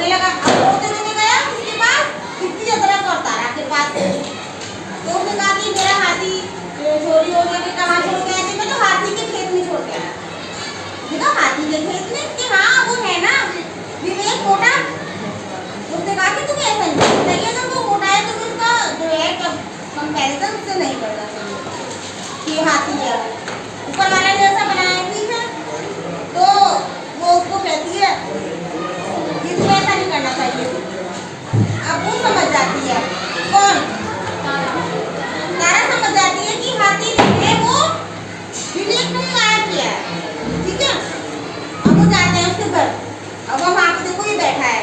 रोने लगा। अब रोते रोते गया उसके पास, इतनी अदरक और तारा के पास। तो उसने कहा कि मेरा हाथी चोरी हो गया, कि कहाँ छोड़ के आए थे? मैं तो हाथी के खेत में छोड़ के आया। देखो हाथी के खेत में, कि हाँ वो है ना विवेक मोटा। उसने कहा कि तुम्हें ऐसा नहीं करना चाहिए, अगर वो मोटा है तो उसका जो है कंपैरिजन से नहीं करना चाहिए कि हाथी है, ऊपर वाला ने ऐसा बनाया है, ठीक है। तो वो उसको कहती है कि तुम्हें ऐसा नहीं करना चाहिए। अब वो समझ जाती है, कौन? तारा समझ जाती है कि हाथी ने वो विवेक ने गायब किया है, ठीक है। अब वो जाते हैं उसके घर। अब वो वहाँ पे देखो ये बैठा है।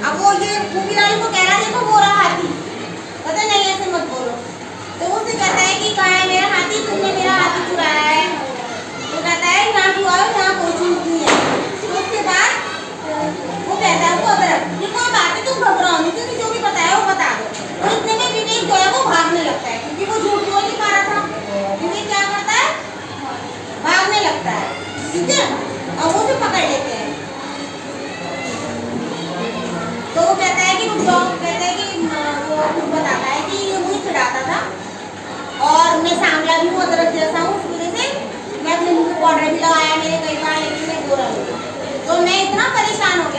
अब वो ये मूवी वाली को कह रहा है देखो वो रहा हाथी, कहते नहीं ऐसे मत बोलो। तो उससे कहता है कि कहाँ है मेरा हाथी, तुमने मेरा हाथी चुराया है। तो कहता है यहाँ क्यों आओ, यहाँ कोई चीज नहीं है। तो उसके बाद वो कहता है उसको अदरक, ये कोई बात है, तुम घबराओ नहीं, क्योंकि जो भी बताया वो बता दो। तो इतने में विवेक जो है वो भागने लगता है, क्योंकि वो झूठ बोल नहीं पा रहा था। विवेक क्या करता है, भागने लगता है, ठीक है। अब वो उसे पकड़ लेते हैं। तो वो कहता है कि रुक जाओ, कहता है कि वो खुद बताता है कि ये मुझे चिढ़ाता था और मैं सांवला भी हूँ, अदरक जैसा हूँ, उस वजह से मैं अपने मुंह पे पाउडर भी लगाया मेरे कई बार, लेकिन मैं गोरा हूँ। तो मैं इतना परेशान हो गया